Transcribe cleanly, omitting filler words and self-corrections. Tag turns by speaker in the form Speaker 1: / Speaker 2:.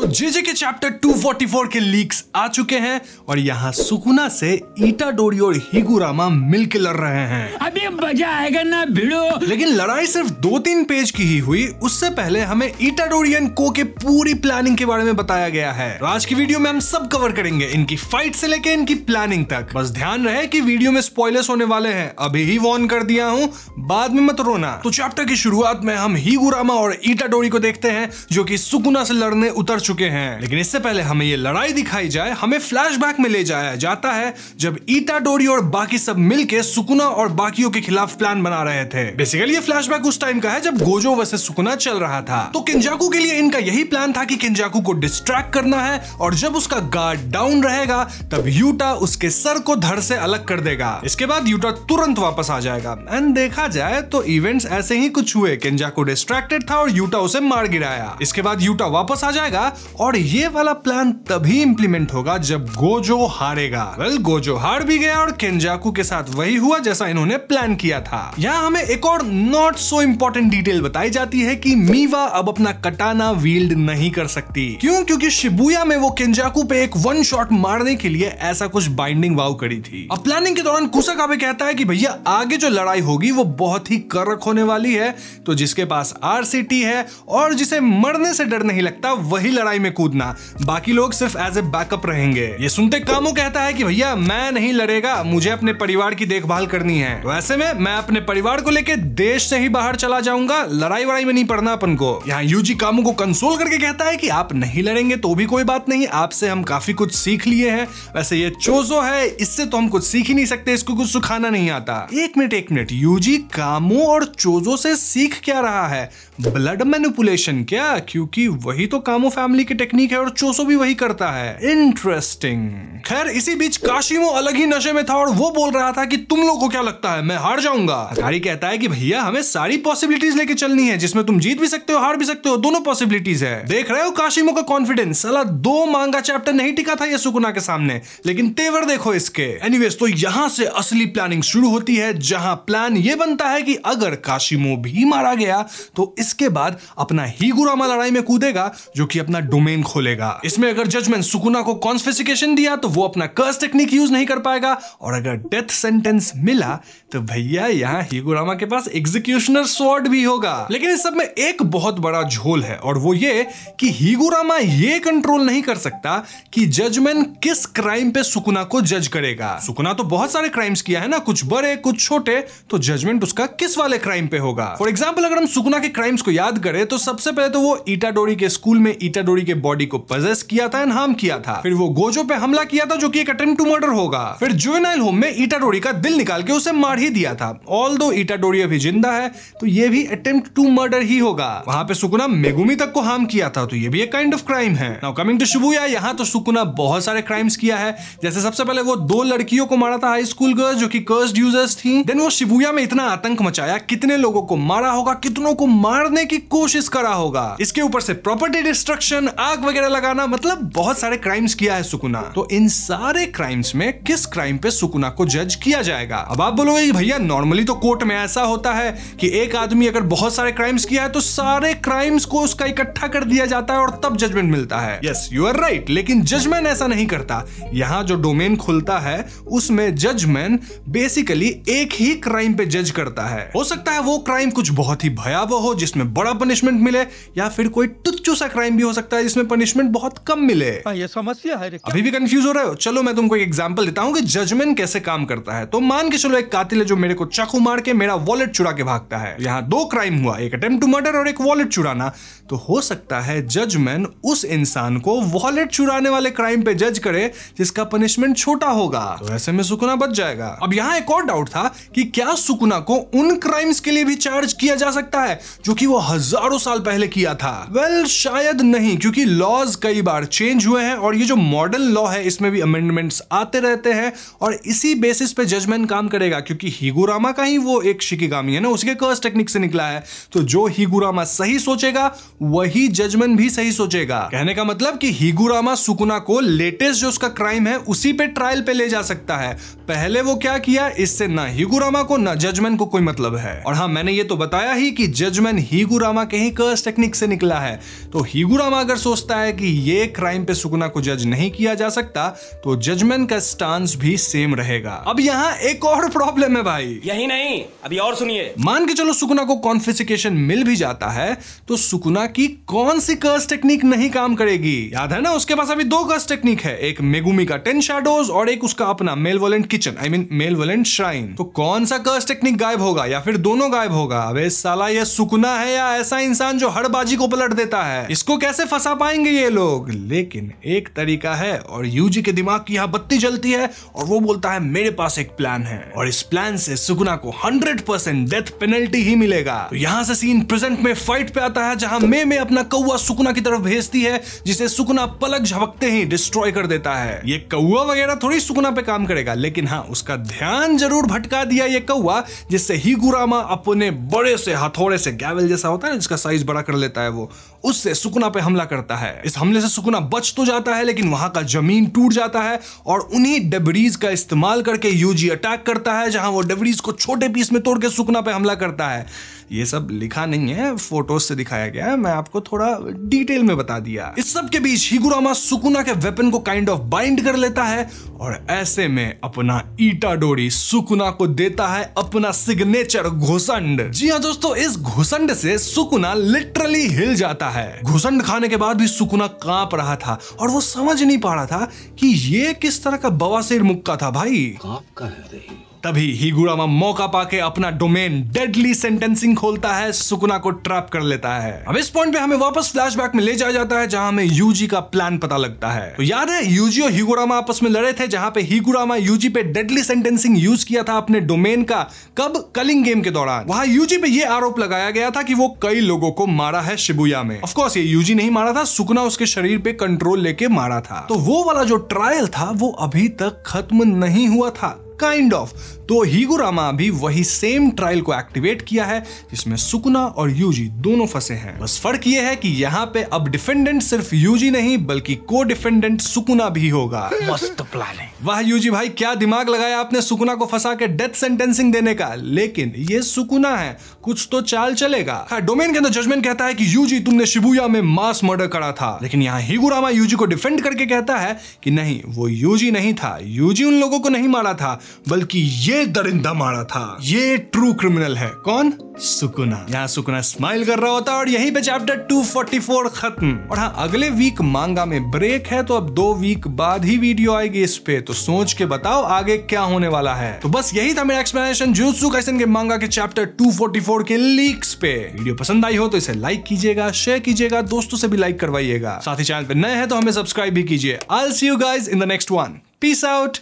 Speaker 1: तो जेजे के चैप्टर 244 के लीक्स आ चुके हैं और यहाँ सुकुना से इटाडोरी और हिगुरामा मिलकर लड़ रहे हैं।
Speaker 2: अभी मजा आएगा ना भिड़ो।
Speaker 1: लेकिन लड़ाई सिर्फ 2-3 पेज की ही हुई, उससे पहले हमें इटाडोरी एंड को के पूरी प्लानिंग के बारे में बताया गया है। तो आज की वीडियो में हम सब कवर करेंगे, इनकी फाइट से लेके इनकी प्लानिंग तक। बस ध्यान रहे कि वीडियो में स्पॉयलर्स होने वाले हैं, अभी ही वॉर्न कर दिया हूँ, बाद में मत रोना। तो चैप्टर की शुरुआत में हम हिगुरामा और इटाडोरी को देखते हैं जो कि सुकुना से लड़ने उतर चुके हैं। लेकिन इससे पहले हमें ये लड़ाई दिखाई जाए, हमें फ्लैशबैक में ले जाया जाता है जब इटाडोरी और बाकी सब मिलके सुकुना और बाकियों के खिलाफ प्लान बना रहे थे। बेसिकली ये फ्लैशबैक उस टाइम का है जब गोजो वर्सेस सुकुना चल रहा था। तो किंजाकू के लिए इनका यही प्लान था कि किंजाकू को डिस्ट्रैक्ट करना है और जब उसका गार्ड डाउन रहेगा तब यूटा उसके सर को धड़ से अलग कर देगा। इसके बाद यूटा तुरंत वापस आ जाएगा। एंड देखा जाए तो इवेंट्स ऐसे ही कुछ हुए, किंजाकू डिस्ट्रैक्टेड था और यूटा उसे मार गिराया। इसके बाद यूटा वापस आ जाएगा और ये वाला प्लान तभी इंप्लीमेंट होगा जब गोजो हारेगा। वेल, गोजो हार भी गया और किंजाकू के साथ वही हुआ जैसा इन्होंने प्लान किया था। यहाँ हमें एक और नॉट सो इम्पोर्टेंट डिटेल बताई जाती है कि मीवा अब अपना कटाना वील्ड नहीं कर सकती। क्यों? क्योंकि शिबुया में वो किंजाकू पे एक वन शॉट मारने के लिए ऐसा कुछ बाइंडिंग वाव करी थी। अब प्लानिंग के दौरान कुसाकाबे कहता है कि भैया आगे जो लड़ाई होगी वो बहुत ही करक होने वाली है, तो जिसके पास आरसीटी है और जिसे मरने से डर नहीं लगता वही लड़ाई में कूदना, बाकी लोग सिर्फ एज ए बैकअप रहेंगे। ये सुनते कामो कहता है कि भैया मैं नहीं लड़ेगा, मुझे अपने परिवार की देखभाल करनी है। तो ऐसे में मैं अपने परिवार को लेके देश से ही बाहर चला जाऊंगा, लड़ाई वड़ाई में नहीं पड़ना अपन को। यहाँ यूजी कामो को कंसोल करके कहता है कि आप नहीं लड़ेंगे तो भी कोई बात नहीं, आपसे हम काफी कुछ सीख लिए हैं। वैसे ये चोजो है, इससे तो हम कुछ सीख ही नहीं सकते, इसको कुछ सुखाना नहीं आता। एक मिनट, यूजी कामो और चोजो से सीख क्या रहा है? ब्लड मैनिपुलेशन क्या? क्योंकि वही तो कामो फैमिली की टेक्निक है और चोसो भी वही करता है। इंटरेस्टिंग। खैर, इसी बीच काशिमो अलग ही नशे में था और वो बोल रहा था कि तुम लोगों को क्या लगता है मैं हार जाऊंगा? हकारी कहता है कि भैया हमें सारी पॉसिबिलिटीज लेके चलनी है, जिसमें तुम जीत भी सकते हो हार भी सकते हो, दोनों पॉसिबिलिटीज है। देख रहे हो काशिमो का कॉन्फिडेंस? साला 2 मांगा चैप्टर नहीं टिका था ये सुकुना के सामने, लेकिन तेवर देखो इसके। एनीवेज, तो यहां से असली प्लानिंग शुरू होती है, जहां प्लान ये बनता है कि अगर काशिमो भी मारा गया तो इसके बाद अपना हिगुरामा लड़ाई में कूदेगा जो कि अपना डोमेन खोलेगा। इसमें अगर जजमेंट सुकुना को कॉन्फिस्केशन दिया तो वो अपना कर्स टेक्निक यूज नहीं कर पाएगा, और अगर डेथ सेंटेंस मिला तो भैया यहाँ हिगुरामा के पास एग्जीक्यूशनर स्वॉर्ड भी होगा। लेकिन इस सब में एक बहुत बड़ा झोल है और वो ये कि हिगुरामा ये कंट्रोल नहीं कर सकता कि जजमेंट किस क्राइम पे सुकुना को जज करेगा। सुकुना तो बहुत सारे क्राइम्स किया है ना, कुछ बड़े कुछ छोटे, तो जजमेंट उसका किस वाले क्राइम पे होगा। फॉर एग्जाम्पल, अगर हम सुकुना के क्राइम्स को याद करें तो सबसे पहले तो वो इटाडोरी के स्कूल में इटाडोरी के बॉडी को पजेस किया था एंड हार्म किया था। फिर वो गोजो पे हमला किया था जो कि एक अटेम्प्ट टू मर्डर होगा। फिर जुवेनाइल होम में इटाडोरी का दिल निकाल के उसे मार ही दिया था। ऑल्दो इटाडोरी अभी जिंदा है तो ये भी अटेम्प्ट टू मर्डर ही होगा। वहां पे सुकुना मेगुमी तक को हार्म किया था, तो ये भी एक काइंड ऑफ क्राइम है। नाउ कमिंग टू शिबुया, यहाँ तो सुकुना बहुत सारे क्राइम्स किया है। जैसे सबसे पहले वो 2 लड़कियों को मारा था, हाई स्कूल गर्ल्स जो कि कर्स्ड यूजर्स थी। देन वो शिबुया में इतना आतंक मचाया, कितने लोगों को मारा होगा, कितनों को मारने की कोशिश करा होगा। इसके ऊपर से प्रॉपर्टी डिस्ट्रक्शन, आग वगैरह लगाना, मतलब बहुत सारे क्राइम्स किया है सुकुना। तो इन सारे क्राइम्स में किस क्राइम पे सुकुना को जज किया जाएगा? अब आप बोलोगे कि भैया नॉर्मली तो कोर्ट में ऐसा होता है कि एक आदमी अगर बहुत सारे क्राइम्स किया है तो सारे क्राइम्स को उसका इकट्ठा कर दिया जाता है और तब जजमेंट मिलता है। यस, यू आर राइट, लेकिन जजमेंट ऐसा नहीं करता। यहाँ जो डोमेन खुलता है उसमें जजमेंट बेसिकली एक ही क्राइम पे जज करता है। हो सकता है वो क्राइम कुछ बहुत ही भयावह हो जिसमें बड़ा पनिशमेंट मिले, या फिर कोई तुच्छ सा क्राइम भी हो सकता है जिसमें पनिशमेंट बहुत कम मिले।
Speaker 2: ये समस्या है।
Speaker 1: अभी भी कंफ्यूज हो रहे हो? चलो मैं तुमको एक एग्जांपल देता हूं कि जजमेंट कैसे काम करता है। तो मान के चलो एक कातिल है जो मेरे को चाकू मार के मेरा वॉलेट चुरा के भागता है। यहाँ 2 क्राइम हुआ, एक अटेम्प्ट टू मर्डर और एक वॉलेट चुराना। तो हो सकता है जजमेंट उस इंसान को वॉलेट चुराने वाले क्राइम पे जज करे जिसका पनिशमेंट छोटा होगा, तो ऐसे में सुकुना बच जाएगा। अब यहाँ एक और डाउट था कि क्या सुकुना को उन क्राइम्स के लिए भी चार्ज किया जा सकता है जो कि वो हजारों साल पहले किया था? वेल, शायद नहीं, क्योंकि लॉज कई बार चेंज हुए हैं और ये जो मॉडर्न लॉ है इसमें भी अमेंडमेंट्स आते रहते हैं और इसी बेसिस पे जजमेंट काम करेगा। क्योंकि हिगुरामा का ही वो एक शिकिगामी है ना, उसके कर्स टेक्निक से निकला है, तो जो हिगुरामा सही सोचेगा वही जजमेंट भी सही सोचेगा। कहने का मतलब कि हिगुरामा सुकुना को लेटेस्ट जो उसका क्राइम है उसी पे ट्रायल पे ले जा सकता है। पहले वो क्या किया, इससे ना हिगुरामा को ना जजमेंट को कोई मतलब है। और हाँ, मैंने ये तो बताया ही कि जजमेंट हिगुरामा के ही कर्स टेक्निक से निकला है, तो हिगुरामा अगर सोचता है कि ये क्राइम पे सुकुना को जज नहीं किया जा सकता तो जजमेंट का स्टांस भी सेम रहेगा। अब यहाँ एक और प्रॉब्लम है भाई।
Speaker 3: यही नहीं, अभी और सुनिए।
Speaker 1: मान के चलो सुकुना को कॉन्फिस्केशन मिल भी जाता है तो सुकुना की कौन सी कर्स टेक्निक नहीं काम करेगी? याद है ना, उसके पास अभी 2 कर्स टेक्निक है, एक मेगुमी का 10 शैडोज और एक उसका अपना मेलवोलेंट किचन, आई मीन मेलवोलेंट श्राइन। तो कौन सा कर्स टेक्निक गायब होगा या फिर दोनों गायब होगा? अबे साला ये सुकुना है या ऐसा इंसान जो हर बाजी को पलट देता है? इसको कैसे फंसा पाएंगे ये लोग? लेकिन एक तरीका है और यूजी के दिमाग की यहाँ बत्ती जलती है और वो बोलता है मेरे पास एक प्लान है और इस प्लान से सुकुना को 100% डेथ पेनल्टी ही मिलेगा। तो यहाँ से सीन प्रेजेंट में फाइट पे आता है जहां मे अपना कौवा सुकुना की तरफ भेजती है जिसे सुकुना पलक झपकते ही डिस्ट्रॉय कर देता है। ये कौवा वगैरह थोड़ी सुकुना पे काम करेगा, लेकिन हाँ उसका ध्यान जरूर भटका दिया ये कौवा, जिससे हिगुरामा अपने बड़े से हथौड़े से, गैवल जैसा होता है जिसका साइज बड़ा कर लेता है वो, उससे सुकुना पे हमला करता है। इस हमले से सुकुना बच तो जाता है लेकिन वहां का जमीन टूट जाता है और उन्हीं डेब्रीज का इस्तेमाल करके यूजी अटैक करता है जहां वो डेब्रीज को छोटे पीस में तोड़ के सुकुना पे हमला करता है। ये सब लिखा नहीं है, फोटोज से दिखाया गया है, मैं आपको थोड़ा डिटेल में बता दिया। इस सब के बीच हिगुरामा सुकुना के वेपन को काइंड ऑफ बाइंड कर लेता है और ऐसे में अपना इटाडोरी सुकुना को देता है अपना सिग्नेचर घुसंड। जी हाँ दोस्तों, इस घुसंड से सुकुना लिटरली हिल जाता है। घुसंड खाने के बाद भी सुकुना कांप रहा था और वो समझ नहीं पा रहा था कि ये किस तरह का बवासीर मुक्का था भाई।
Speaker 4: कांप कर रही हो।
Speaker 1: तभी हिगुरामा मौका पाके अपना डोमेन डेडली सेंटेंसिंग खोलता है, सुकुना को ट्रैप कर लेता है। अब इस पॉइंट पे हमें वापस फ्लैशबैक में ले जाया जाता है जहां हमें यूजी का प्लान पता लगता है। तो याद है यूजी और हिगुरामा आपस में लड़े थे जहां पे हिगुरामा यूजी पे डेडली सेंटेंसिंग यूज किया था अपने डोमेन का। कब? कलिंग गेम के दौरान। वहां यूजी पे ये आरोप लगाया गया था कि वो कई लोगों को मारा है शिबुया में। ऑफ कोर्स ये यूजी नहीं मारा था, सुकुना उसके शरीर पे कंट्रोल लेके मारा था। तो वो वाला जो ट्रायल था वो अभी तक खत्म नहीं हुआ था, काइंड ऑफ। तो हिगुरामा भी वही सेम ट्रायल को एक्टिवेट किया है जिसमें सुकुना और यूजी दोनों फंसे हैं। बस फर्क ये है कि यहाँ पे अब डिफेंडेंट सिर्फ यूजी नहीं बल्कि को डिफेंडेंट सुकुना भी होगा।
Speaker 2: मस्त प्लान है।
Speaker 1: वाह यूजी भाई, क्या दिमाग लगाया आपने सुकुना को फंसा के डेथ सेंटेंसिंग देने का। लेकिन ये सुकुना है, कुछ तो चाल चलेगा। हाँ, डोमेन के अंदर जजमेंट कहता है कि यूजी तुमने शिबुया में मास मर्डर करा था, लेकिन यहाँ हिगुरामा यूजी को डिफेंड करके कहता है कि नहीं, वो यूजी नहीं था, यूजी उन लोगों को नहीं मारा था बल्कि ये दरिंदा मारा था। ये ट्रू क्रिमिनल है। कौन? सुकुना। यहाँ सुकुना स्माइल कर रहा होता है और यहीं पे चैप्टर 244 खत्म। और हाँ, अगले वीक मांगा में ब्रेक है तो अब 2 वीक बाद ही वीडियो आएगी इस पे, तो सोच के बताओ आगे क्या होने वाला है। तो बस यही था मेरा एक्सप्लेनेशन जुजुत्सु काइसेन के मांगा के चैप्टर 244 के लीक्स पे। वीडियो पसंद आई हो तो इसे लाइक कीजिएगा, शेयर कीजिएगा, दोस्तों से भी लाइक करवाइएगा। साथ ही चैनल पे नए हैं तो हमें सब्सक्राइब भी कीजिए। I will see you guys in the next one. Peace out.